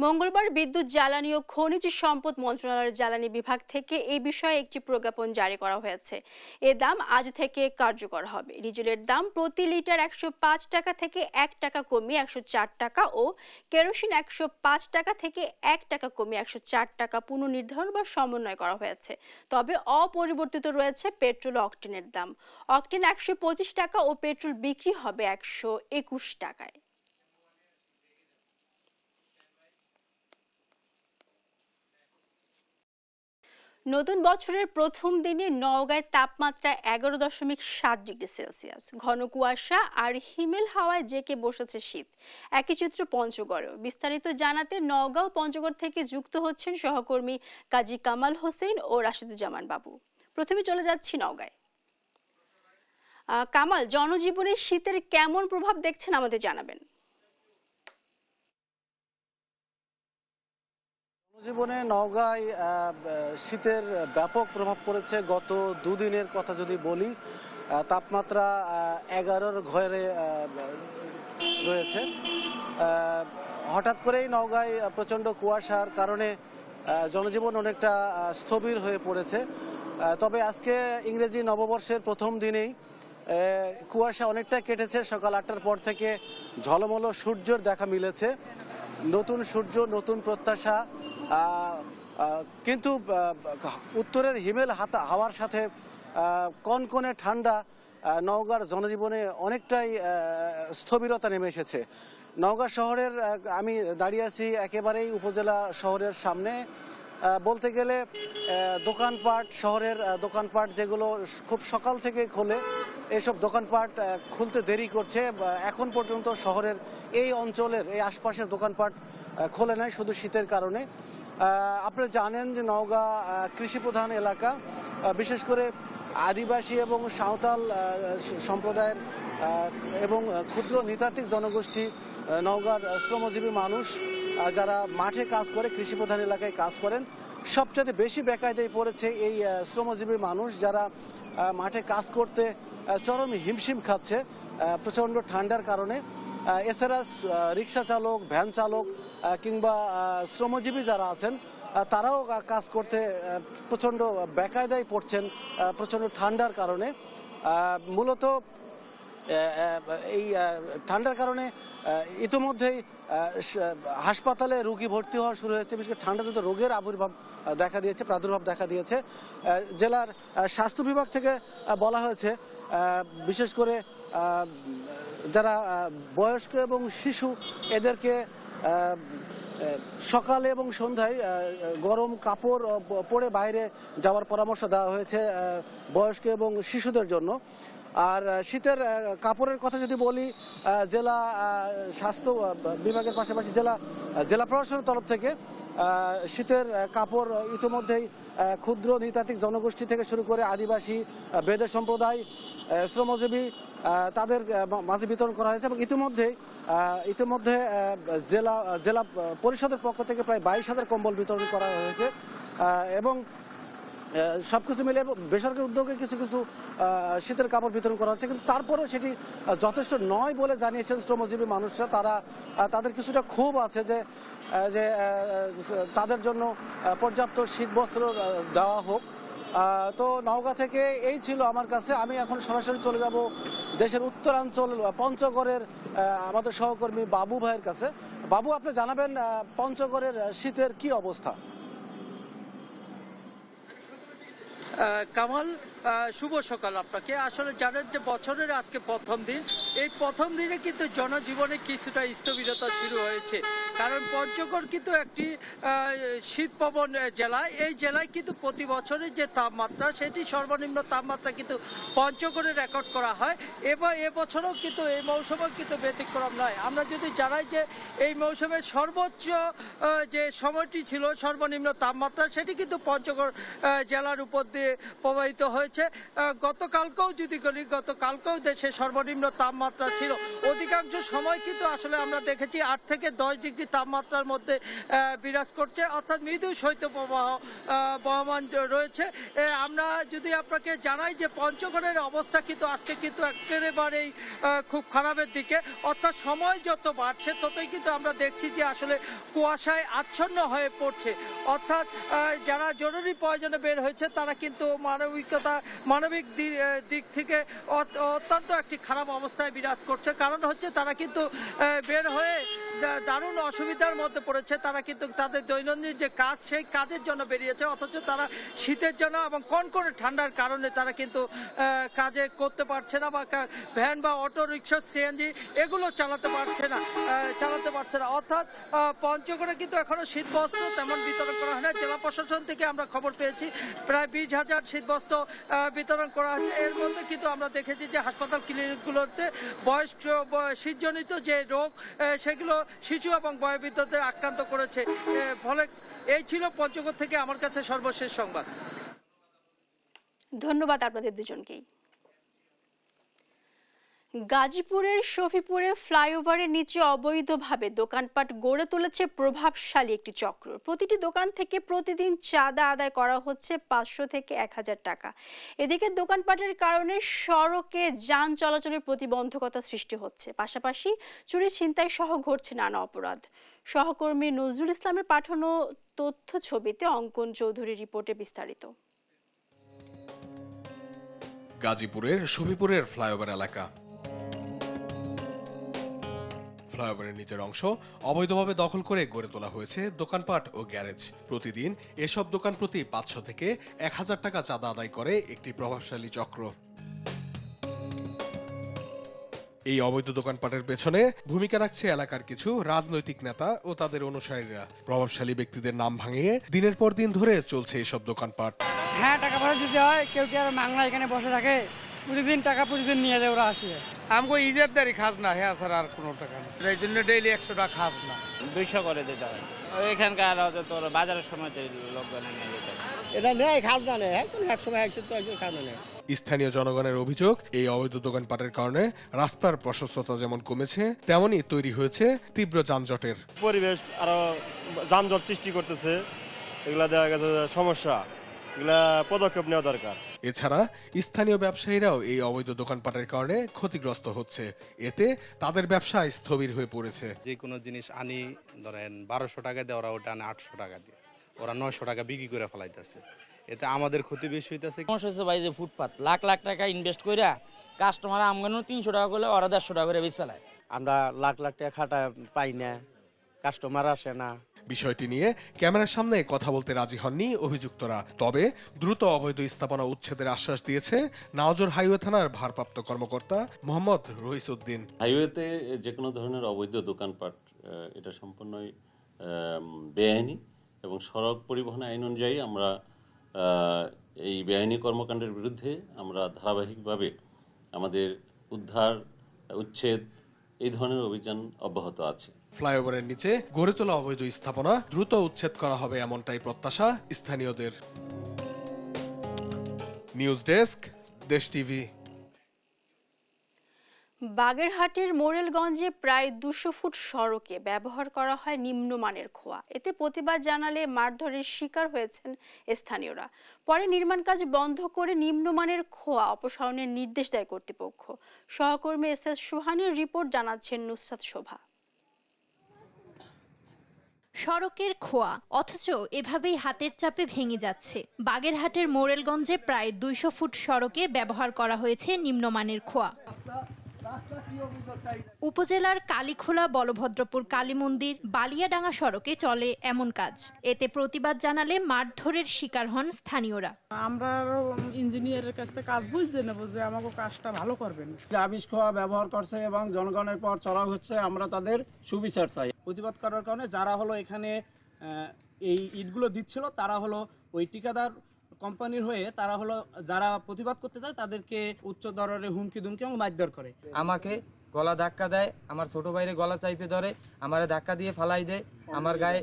মঙ্গলবার বিদ্যুৎ, জ্বালানি ও খনিজ সম্পদ মন্ত্রণালয়ের জ্বালানি বিভাগ থেকে এই বিষয়ে একটি প্রজ্ঞাপন জারি করা হয়েছে। এ দাম আজ থেকে কার্যকর হবে। ডিজেলের দাম প্রতি লিটার 105 টাকা থেকে 1 টাকা কমিয়ে 104 টাকা ও কেরোসিন 105 টাকা থেকে 1 টাকা কমিয়ে 104 টাকা পুনর্নির্ধারণ বা সমন্বয় করা হয়েছে। তবে পরিবর্তিত রয়েছে পেট্রোল ও অকটেনের দাম। অকটেন 125 টাকা ও পেট্রোল বিক্রি হবে 121 টাকায়। নতুন বছরের প্রথম দিনে নওগাঁয় তাপমাত্রা 11.7 ডিগ্রি সেলসিয়াস। ঘন কুয়াশা আর হিমেল হাওয়ায় জেঁকে বসেছে শীত। একই চিত্র পঞ্চগড়েও। বিস্তারিত জানাতে নওগাঁ ও পঞ্চগড় থেকে যুক্ত হচ্ছেন সহকর্মী কাজী কামাল হোসেন ও রাশিদুজ্জামান বাবু। প্রথমে চলে যাচ্ছি নওগাঁয়। কামাল, জনজীবনে শীতের কেমন প্রভাব দেখছেন আমাদের জানাবেন। জীবনে নওগাঁয় শীতের ব্যাপক প্রভাব পড়েছে। গত দুদিনের কথা যদি বলি, তাপমাত্রা 11-র ঘরে রয়েছে। হঠাৎ করেই নওগাঁয় প্রচণ্ড কুয়াশার কারণে জনজীবন অনেকটা স্থবির হয়ে পড়েছে। তবে আজকে ইংরেজি নববর্ষের প্রথম দিনেই কুয়াশা অনেকটা কেটেছে। সকাল 8টার পর থেকে ঝলমলো সূর্যের দেখা মিলেছে। নতুন সূর্য, নতুন প্রত্যাশা। কিন্তু উত্তরের হিমেল হাওয়ার সাথে কনকনে ঠান্ডা নওগাঁর জনজীবনে অনেকটাই স্থবিরতা নেমে এসেছে। নওগাঁ শহরের আমি দাঁড়িয়ে আছি একেবারেই উপজেলা শহরের সামনে। বলতে গেলে দোকানপাট, শহরের দোকানপাট যেগুলো খুব সকাল থেকে খোলে, এসব দোকানপাট খুলতে দেরি করছে। এখন পর্যন্ত শহরের এই অঞ্চলের, এই আশপাশের দোকানপাট খোলে নাই শুধু শীতের কারণে। আপনারা জানেন যে নওগাঁ কৃষিপ্রধান এলাকা। বিশেষ করে আদিবাসী এবং সাঁওতাল সম্প্রদায়ের এবং ক্ষুদ্র নৃতাত্ত্বিক জনগোষ্ঠী, নওগাঁর শ্রমজীবী মানুষ যারা মাঠে কাজ করে, কৃষিপ্রধান এলাকায় কাজ করেন, সবচেয়ে বেশি বেকায়দায় পড়েছে এই শ্রমজীবী মানুষ, যারা মাঠে কাজ করতে চরম হিমশিম খাচ্ছে প্রচণ্ড ঠান্ডার কারণে। এছাড়া রিক্সা চালক, ভ্যান চালক কিংবা শ্রমজীবী যারা আছেন, তারাও কাজ করতে প্রচণ্ড বেকায়দায় পড়ছেন প্রচণ্ড ঠান্ডার কারণে। মূলত এই ঠান্ডার কারণে ইতিমধ্যেই হাসপাতালে রোগী ভর্তি হওয়া শুরু হয়েছে। বিশেষ করে ঠান্ডাজনিত রোগের প্রাদুর্ভাব দেখা দিয়েছে। জেলার স্বাস্থ্য বিভাগ থেকে বলা হয়েছে, বিশেষ করে যারা বয়স্ক এবং শিশু, এদেরকে সকালে এবং সন্ধ্যায় গরম কাপড় পরে বাইরে যাওয়ার পরামর্শ দেওয়া হয়েছে বয়স্ক এবং শিশুদের জন্য। আর শীতের কাপড়ের কথা যদি বলি, জেলা স্বাস্থ্য বিভাগের পাশাপাশি জেলা প্রশাসনের তরফ থেকে শীতের কাপড় ইতিমধ্যেই ক্ষুদ্র নৃতাত্ত্বিক জনগোষ্ঠী থেকে শুরু করে আদিবাসী, বেদে সম্প্রদায়, শ্রমজীবী, তাদের মাঝে বিতরণ করা হয়েছে। এবং ইতিমধ্যে জেলা পরিষদের পক্ষ থেকে প্রায় 22,000 কম্বল বিতরণ করা হয়েছে। এবং সবকিছু মিলে বেসরকারি উদ্যোগে কিছু কিছু শীতের কাপড় বিতরণ করা হচ্ছে, কিন্তু তারপরেও সেটি যথেষ্ট নয় বলে জানিয়েছেন শ্রমজীবী মানুষরা। তাদের কিছুটা ক্ষোভ আছে যে তাদের জন্য পর্যাপ্ত শীতবস্ত্র দেওয়া হোক। তো নওগাঁ থেকে এই ছিল আমার কাছে। আমি এখন সরাসরি চলে যাব দেশের উত্তরাঞ্চল পঞ্চগড়ের আমাদের সহকর্মী বাবু ভাইয়ের কাছে। বাবু, আপনি জানাবেন পঞ্চগড়ের শীতের কি অবস্থা? কামাল, শুভ সকাল আপনাকে। আসলে জানেন যে বছরের আজকে প্রথম দিন, এই প্রথম দিনে কিন্তু জনজীবনে কিছুটা স্থবিরতা শুরু হয়েছে, কারণ পঞ্চগড় কিন্তু একটি শীতপ্রবণ জেলা। এই জেলায় কিন্তু প্রতি বছরের যে তাপমাত্রা, সেটি সর্বনিম্ন তাপমাত্রা কিন্তু পঞ্চগড়ে রেকর্ড করা হয়। এবার এবছরও কিন্তু এই মৌসুমেও কিন্তু ব্যতিক্রম নয়। আমরা যদি জানাই যে এই মৌসুমের সর্বোচ্চ যে সময়টি ছিল সর্বনিম্ন তাপমাত্রা, সেটি কিন্তু পঞ্চগড় জেলার উপর দিয়ে প্রবাহিত হয়েছে। গতকালকেও যদি করি, গতকালকেও দেশে সর্বনিম্ন তাপমাত্রা ছিল। অধিকাংশ সময় কিন্তু আসলে আমরা দেখেছি 8 থেকে 10 ডিগ্রি তাপমাত্রার মধ্যে বিরাজ করছে, অর্থাৎ মৃদু শৈত্যপ্রবাহ বহমান রয়েছে। আমরা যদি আপনাকে জানাই যে পঞ্চগড়ের অবস্থা কিন্তু আজকে কিন্তু একেবারেই খুব খারাপের দিকে, অর্থাৎ সময় যত বাড়ছে ততই কিন্তু আমরা দেখছি যে আসলে কুয়াশায় আচ্ছন্ন হয়ে পড়ছে। অর্থাৎ যারা জরুরি প্রয়োজনে বের হয়েছে তারা কিন্তু মানবিক দিক থেকে অত্যন্ত একটি খারাপ অবস্থায় বিরাজ করছে। কারণ হচ্ছে তারা কিন্তু বের হয়ে দারুণ অসুবিধার মধ্যে পড়েছে। তারা কিন্তু তাদের দৈনন্দিন যে কাজ, সেই কাজের জন্য বেরিয়েছে, অথচ তারা শীতের জন্য এবং কনকনে ঠান্ডার কারণে তারা কিন্তু কাজে করতে পারছে না, বা ভ্যান বা অটো রিক্সা, সিএনজি এগুলো চালাতে পারছে না। অর্থাৎ পঞ্চগড়ে কিন্তু এখনো শীতবস্ত্র তেমন বিতরণ করা হয় না। জেলা প্রশাসন থেকে আমরা খবর পেয়েছি প্রায় 20,000 শীতবস্ত্র বিতরণ করা হচ্ছে। এর মধ্যে কিন্তু আমরা দেখেছি যে হাসপাতাল ক্লিনিকগুলোতে বয়স্ক শীতজনিত যে রোগ, সেগুলো শিশু এবং বয়োবৃদ্ধদের আক্রান্ত করেছে। ফলে এই ছিল পঞ্চগড় থেকে আমার কাছে সর্বশেষ সংবাদ। ধন্যবাদ আপনাদের দুজনকেই। গাজীপুরের শফিপুরে ফ্লাইওভারের নিচে অবৈধভাবে দোকানপাট গড়ে তুলেছে প্রভাবশালী একটি চক্র। প্রতিটি দোকান থেকে প্রতিদিন চাঁদা আদায় করা হচ্ছে 500 থেকে 1000 টাকা। এদিকে দোকানপাটের কারণে সড়কে যান চলাচলের প্রতিবন্ধকতা সৃষ্টি হচ্ছে, পাশাপাশি চুরি ছিনতাই সহ ঘটছে নানা অপরাধ। সহকর্মী নজরুল ইসলামের পাঠানো তথ্য ছবিতে অঙ্কন চৌধুরীর রিপোর্টে বিস্তারিত। গাজীপুরের শফিপুরের ফ্লাইওভার এলাকা। ফ্লাইওভারের নিচের অংশ অবৈধভাবে দখল করে গড়ে তোলা হয়েছে দোকানপাট ও গ্যারেজ। প্রতিদিন এসব দোকান প্রতি 500 থেকে 1000 টাকা চাঁদা আদায় করে একটি প্রভাবশালী চক্র। এই অবৈধ দোকানপাটের পেছনে ভূমিকা রাখছে এলাকার কিছু রাজনৈতিক নেতা ও তাদের অনুসারীরা। প্রভাবশালী ব্যক্তিদের নাম ভাঙিয়ে দিনের পর দিন ধরে চলছে এসব দোকানপাট। হ্যাঁ, টাকা পয়সা দিতে হয়, কেউ কি আর বাংলা এখানে বসে থাকে? প্রতিদিন টাকা প্রতিদিন নিয়ে যায়, ওরা আসে। আমাকে ইজাতদারি খাজনা, হ্যাঁ স্যার, আর কোনো টাকা নেই। এই জন্য ডেইলি 100 টাকা খাজনা, 200 করে দিতে হয়। এখানকার তোর বাজারের সময় লোকজনে নিয়ে যেতে হয়, এটা নেয় খাজনা নেয়, এক সময় 100 খাজনা নেয়। স্থানীয় জনগণের অভিযোগ, এই অবৈধ দোকানপাটের কারণে রাস্তার প্রশস্ততা যেমন কমেছে, তেমনই তৈরি হয়েছে তীব্র যানজটের পরিবেশ। আরো যানজট সৃষ্টি করতেছে, এগুলা দেখা গেছে সমস্যা, এগুলা পদক্ষেপ নেওয়া দরকার। এছাড়া স্থানীয় ব্যবসায়ীরাও এই অবৈধ দোকানপাটের কারণে ক্ষতিগ্রস্ত হচ্ছে। এতে তাদের ব্যবসা স্থবির হয়ে পড়েছে। যে কোনো জিনিস আনি ধরেন 1200 টাকা দিয়ে, ওরা ওটা আনে 800 টাকা দিয়ে, ওরা 900 টাকা বিক্রি করে ফেলাইতেছে। এতে আমাদের ক্ষতি বেশি হইতেছে। সমস্যা হচ্ছে ভাই যে ফুটপাত লাখ লাখ টাকা ইনভেস্ট কইরা কাস্টমার আমগানো 300 টাকা করলে ওরা 150 টাকা করে বেচে চালায়। আমরা লাখ লাখ টাকা খাটা পাই না, কাস্টমার আসে না। বিষয়টি নিয়ে ক্যামেরার সামনে কথা বলতে রাজি হননি অভিযুক্তরা। তবে দ্রুত অবৈধ স্থাপনা উচ্ছেদের আশ্বাস দিয়েছে নাওজর হাইওয়ে থানার ভারপ্রাপ্ত কর্মকর্তা মোহাম্মদ রহিসউদ্দিন। হাইওয়েতে যে কোনো ধরনের অবৈধ দোকানপাট এটা সম্পূর্ণই বেআইনি, এবং সড়ক পরিবহন আইন অনুযায়ী আমরা এই বেআইনি কর্মকাণ্ডের বিরুদ্ধে আমরা ধারাবাহিকভাবে আমাদের উদ্ধার, উচ্ছেদ এই ধরনের অভিযান অব্যাহত আছে। ফ্লাইওভারের নিচে গড়ে তোলা অবৈধ স্থাপনা দ্রুত উচ্ছেদ করা হবে, এমনটাই প্রত্যাশা স্থানীয়দের। নিউজ ডেস্ক, দেশ টিভি। বাগেরহাটের মোরেলগঞ্জে প্রায় 200 ফুট সড়কে ব্যবহার করা হয় নিম্নমানের খোয়া। এতে প্রতিবাদ জানালে মারধরের শিকার হয়েছেন স্থানীয়রা। পরে নির্মাণ কাজ বন্ধ করে নিম্নমানের খোয়া অপসারণের নির্দেশ দেয় কর্তৃপক্ষ। সহকর্মী এস সুহানের রিপোর্ট, জানাচ্ছেন নুসরাত শোভা। সড়কের খোয়া, অথচ এভাবেই হাতের চাপে ভেঙে যাচ্ছে। বাগেরহাটের মোরেলগঞ্জে প্রায় 200 ফুট সড়কে ব্যবহার করা হয়েছে নিম্নমানের খোয়া। উপজেলার কালীখোলা বলভদ্রপুর কালী মন্দির বালিয়াডাঙ্গা সড়কে চলে এমন কাজ। এতে প্রতিবাদ জানালে মারধরের শিকার হন স্থানীয়রা। আমরা ইঞ্জিনিয়ারের কাছ থেকে কাজ বুঝতে নেব যে আমাকে কাজটা ভালো করবেন। আবিষ খোয়া ব্যবহার করছে এবং জনগণের পর চড়া হচ্ছে, আমরা তাদের সুবিচার চাই। প্রতিবাদ করার কারণে যারা হলো এখানে এই ইটগুলো দিচ্ছিল তারা হলো ওই ঠিকাদার কোম্পানির হয়ে তারা হলো যারা প্রতিবাদ করতে চায় তাদেরকে উচ্চ দরের হুমকি দুমকি এবং মারধর করে। আমাকে গলা ধাক্কা দেয়, আমার ছোট ভাইরে গলা চাইপে ধরে, আমারে ধাক্কা দিয়ে ফালাই দেয়, আমার গায়ে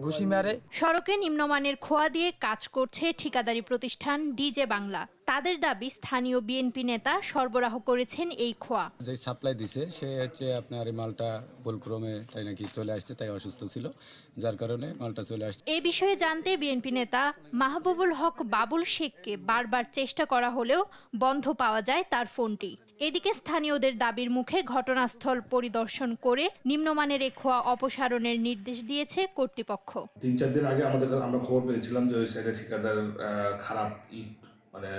ঘুষি মারে। সড়কে নিম্নমানের খোয়া দিয়ে কাজ করছে ঠিকাদারি প্রতিষ্ঠান ডিজে বাংলা। তাদের দাবি স্থানীয় বিএনপি নেতা সরবরাহ করেছেন এই খোয়া। যে সাপ্লাই দিছে সে হচ্ছে আপনার এই মালটা ভুলক্রমে তাই নাকি চলে আসছে, তাই অসুস্থ ছিল, যার কারণে মালটা চলে আসছে। এ বিষয়ে জানতে বিএনপি নেতা মাহবুবুল হক বাবুল শেখকে বারবার চেষ্টা করা হলেও বন্ধ পাওয়া যায় তার ফোনটি। এদিকে স্থানীয়দের দাবির মুখে ঘটনাস্থল পরিদর্শন করে নিম্নমানের এই খোয়া অপসারণের নির্দেশ দিয়েছে কর্তৃপক্ষ। 3-4 দিন আগে আমরা খবর পেয়েছিলাম যে ওই সাইডে ঠিকাদার খারাপ ইট মানে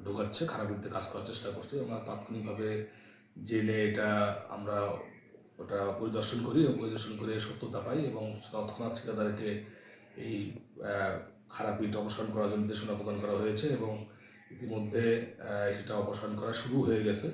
ঢোকাচ্ছে, খারাপ ইটে কাজ করার চেষ্টা করছে। আমরা তাৎক্ষণিকভাবে জেনে এটা আমরা ওটা পরিদর্শন করি এবং পরিদর্শন করে সত্যতা পাই এবং তৎক্ষণাৎ ঠিকাদারকে এই খারাপ ইট অপসারণ করার জন্য নির্দেশনা প্রদান করা হয়েছে এবং ইতিমধ্যে এটা অপসারণ করা শুরু হয়ে গেছে।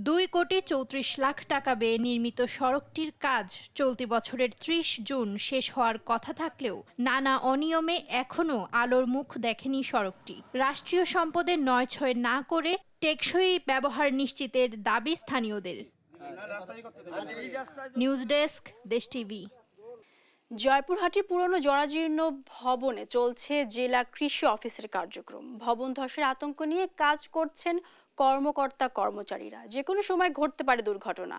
2,34,00,000 টাকা ব্যয়ে নির্মিত সড়কটির কাজ চলতি বছরের 30 জুন শেষ হওয়ার কথা থাকলেও নানা অনিয়মে এখনো আলোর মুখ দেখেনি সড়কটি। রাষ্ট্রীয় সম্পদের নয়-ছয় না করে টেকসই ব্যবহার নিশ্চিতের দাবি স্থানীয়দের। নিউজ ডেস্ক, দেশ টিভি। জয়পুরহাটের পুরনো জরাজীর্ণ ভবনে চলছে জেলা কৃষি অফিসের কার্যক্রম। ভবন ধসের আতঙ্ক নিয়ে কাজ করছেন কর্মকর্তা কর্মচারীরা। যে কোনো সময় ঘটতে পারে দুর্ঘটনা।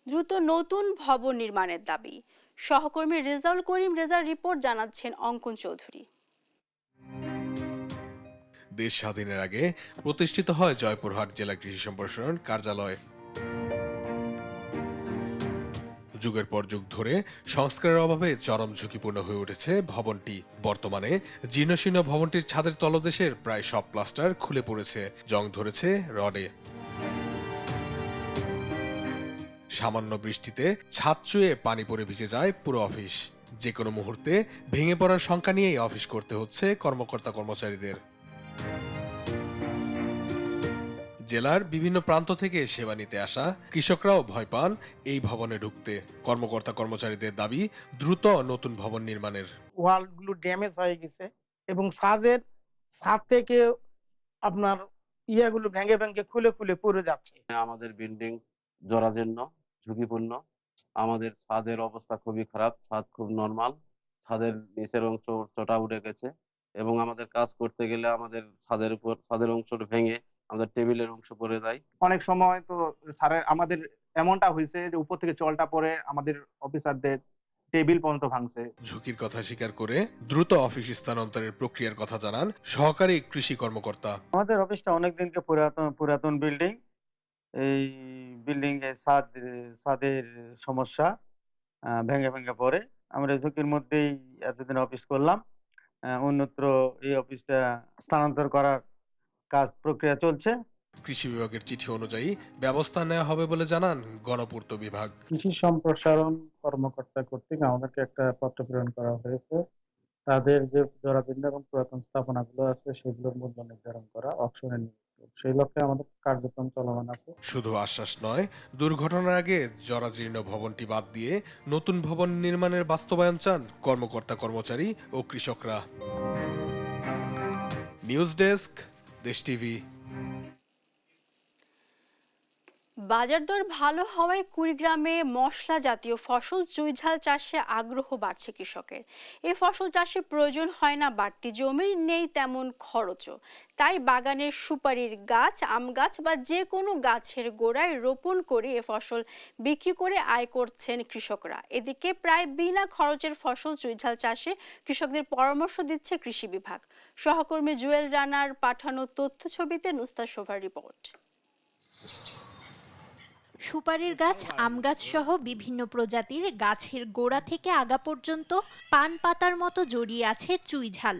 দ্রুত নতুন ভবন নির্মাণের দাবি। সহকর্মী রেজাউল করিম রেজার রিপোর্ট জানাচ্ছেন অঙ্কন চৌধুরী। দেশ স্বাধীনের আগে প্রতিষ্ঠিত হয় জয়পুরহাট জেলা কৃষি সম্প্রসারণ কার্যালয়। যুগের পর যুগ ধরে সংস্কারের অভাবে চরম ঝুঁকিপূর্ণ হয়ে উঠেছে ভবনটি। বর্তমানে জীর্ণশীর্ণ ভবনটির ছাদের তলদেশের প্রায় সব প্লাস্টার খুলে পড়েছে, জং ধরেছে রডে। সামান্য বৃষ্টিতে ছাদ চুয়ে পানি পড়ে ভিজে যায় পুরো অফিস। যে কোনো মুহূর্তে ভেঙে পড়ার শঙ্কা নিয়েই অফিস করতে হচ্ছে কর্মকর্তা কর্মচারীদের। জেলার বিভিন্ন প্রান্ত থেকে সেবা নিতে আসা কৃষকরাও ভয় পান এই ভবনে ঢুকতে। কর্মকর্তা কর্মচারীদের দাবি দ্রুত নতুন ভবন নির্মাণের। ওয়ালগুলো ড্যামেজ হয়ে গেছে এবং ছাদ থেকে আপনার ইয়াগুলো ভেঙে ভেঙে খুলে খুলে পড়ে যাচ্ছে। আমাদের বিল্ডিং জরাজীর্ণ, ঝুঁকিপূর্ণ। আমাদের ছাদের অবস্থা খুবই খারাপ, ছাদ খুব নরমাল, ছাদের নিচের অংশ চটা উঠে গেছে এবং আমাদের কাজ করতে গেলে আমাদের ছাদের অংশটা ভেঙে আমাদের টেবিলের অংশ পড়ে যায়। অনেক সময় তো স্যারের আমাদের এমনটা হয়েছে যে উপর থেকে জলটা পড়ে আমাদের অফিসারদের টেবিল পর্যন্ত ভাঙছে। ঝুঁকির কথা স্বীকার করে দ্রুত অফিস স্থানান্তরের প্রক্রিয়ার কথা জানান সহকারী কৃষি কর্মকর্তা। আমাদের অফিসটা অনেকদিনকে পুরাতন বিল্ডিং। এই বিল্ডিং এর ছাদের সমস্যা, ভেঙে ভেঙে পড়ে। আমরা ঝুঁকির মধ্যেই এতদিন অফিস করলাম। অন্যত্র এই অফিসটা স্থানান্তর করার কাজ প্রক্রিয়া চলছে। কৃষি বিভাগের চিঠি অনুযায়ী ব্যবস্থা নেওয়া হবে বলে জানান গণপূর্ত বিভাগ। কৃষি সম্প্রসারণ কর্মকর্তা কর্তৃক আমাদেরকে একটা পত্র প্রেরণ করা হয়েছে। তাদের যে জরাজীর্ণ এবং পুরাতন স্থাপনাগুলো আছে সেগুলোর মূল্য নির্ধারণ করা, অকশনে নিয়ে সেই লক্ষ্যে আমাদের কার্যক্রম চলমান আছে। শুধু আশ্বাস নয়, দুর্ঘটনার আগে জরাজীর্ণ ভবনটি বাদ দিয়ে নতুন ভবন নির্মাণের বাস্তবায়ন চান কর্মকর্তা কর্মচারী ও কৃষকরা। নিউজ ডেস্ক, দেশ টিভি। বাজার দর ভালো হওয়ায় কুড়িগ্রামে মশলা জাতীয় ফসল চুইঝাল চাষে আগ্রহ বাড়ছে কৃষকের। এই ফসল চাষে প্রয়োজন হয় না বাড়তি জমি, নেই তেমন খরচও। তাই বাগানের সুপারির গাছ, আম গাছ বা যে কোনো গাছের গোড়ায় রোপণ করে এ ফসল বিক্রি করে আয় করছেন কৃষকরা। এদিকে প্রায় বিনা খরচের ফসল চুইঝাল চাষে কৃষকদের পরামর্শ দিচ্ছে কৃষি বিভাগ। সহকর্মী জুয়েল রানার পাঠানো তথ্য ছবিতে নুস্তা শোভার রিপোর্ট। সুপারির গাছ, আম গাছ সহ বিভিন্ন প্রজাতির গাছের গোড়া থেকে আগা পর্যন্ত পান পাতার মতো জড়িয়ে আছে চুইঝাল।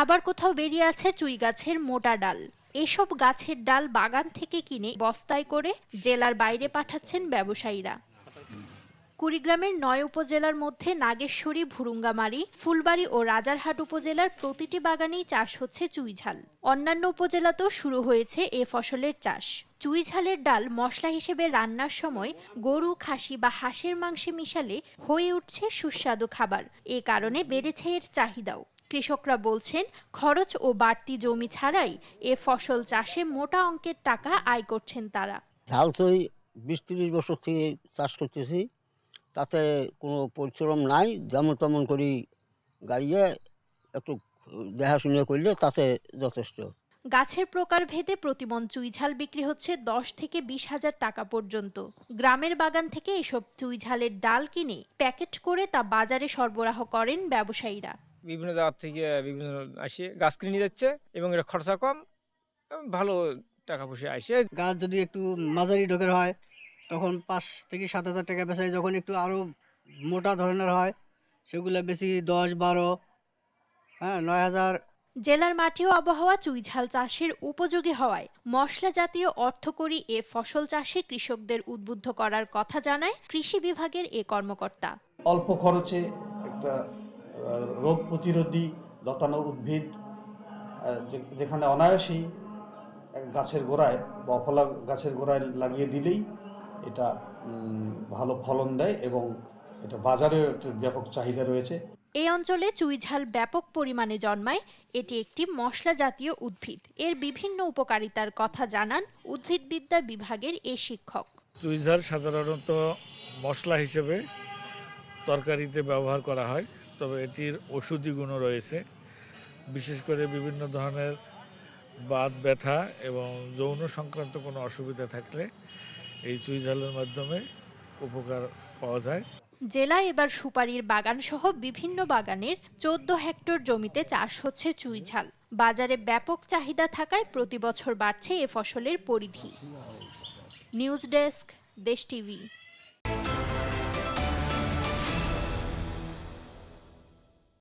আবার কোথাও বেরিয়ে আছে চুই গাছের মোটা ডাল। এসব গাছের ডাল বাগান থেকে কিনে বস্তায় করে জেলার বাইরে পাঠাচ্ছেন ব্যবসায়ীরা। কুড়িগ্রামের ৯ উপজেলার মধ্যে নাগেশ্বরী, ভুরুঙ্গামারী, ফুলবাড়ী ও রাজারহাট উপজেলার প্রতিটি বাগানেই চাষ হচ্ছে চুইঝাল। অন্যান্য উপজেলাতেও শুরু হয়েছে এ ফসলের চাষ। চুইঝালের ডাল মশলা হিসেবে রান্নার সময় গরু, খাসি বা হাঁসের মাংসে মিশালে হয়ে উঠছে সুস্বাদু খাবার। এ কারণে বেড়েছে এর চাহিদাও। কৃষকরা বলছেন, খরচ ও বাড়তি জমি ছাড়াই এ ফসল চাষে মোটা অঙ্কের টাকা আয় করছেন তারা। ঝাল তো ২০-৩০ বছর থেকে চাষ করতেছি, তাতে কোনো পরিশ্রম নাই, যেমন তেমন করি গাড়িয়ে একটু দেখাশুনে করলে তাতে যথেষ্ট। গাছের প্রকারভেদে প্রতিমন চুইঝাল বিক্রি হচ্ছে ১০ থেকে ২০ হাজার টাকা পর্যন্ত। গ্রামের বাগান থেকে এসব চুইঝালের ডাল কিনে প্যাকেট করে তা বাজারে সরবরাহ করেন ব্যবসায়ীরা। বিভিন্ন জায়গা থেকে বিভিন্ন আসে গাছ কিনে নিয়ে যাচ্ছে এবং এটা খরচা কম, ভালো টাকা পয়সা আসে। গাছ যদি একটু মাঝারি ঢোকের হয় তখন ৫ থেকে ৭ হাজার টাকা বেচায়, যখন একটু আরও মোটা ধরনের হয় সেগুলো বেশি ১০-১২, ৯,০০০। জেলার মাটি ও আবহাওয়া চুইঝাল চাষের উপযোগী হওয়ায় মশলা জাতীয় অর্থকরী এ ফসল চাষে কৃষকদের উদ্বুদ্ধ করার কথা জানায় কৃষি বিভাগের এ কর্মকর্তা। অল্প খরচে একটা রোগ প্রতিরোধী লতানো উদ্ভিদ যেখানে অনায়াসেই গাছের গোড়ায় বা ফলা গাছের গোড়ায় লাগিয়ে দিলেই এটা ভালো ফলন দেয় এবং এটা বাজারে একটা ব্যাপক চাহিদা রয়েছে। এই অঞ্চলে চুইঝাল ব্যাপক পরিমাণে জন্মায়। এটি একটি মশলা জাতীয় উদ্ভিদ। এর বিভিন্ন উপকারিতার কথা জানান উদ্ভিদবিদ্যা বিভাগের এ শিক্ষক। চুইঝাল সাধারণত মশলা হিসেবে তরকারিতে ব্যবহার করা হয়, তবে এটির ঔষধি গুণও রয়েছে। বিশেষ করে বিভিন্ন ধরনের বাত ব্যথা এবং যৌন সংক্রান্ত কোনো অসুবিধা থাকলে এই চুইঝালের মাধ্যমে উপকার পাওয়া যায়। জেলায় এবার সুপারির বাগান সহ বিভিন্ন বাগানের ১৪ হেক্টর জমিতে চাষ হচ্ছে চুইঝাল। বাজারে ব্যাপক চাহিদা থাকায় প্রতি বছর বাড়ছে এ ফসলের পরিধি। নিউজ ডেস্ক, দেশ টিভি।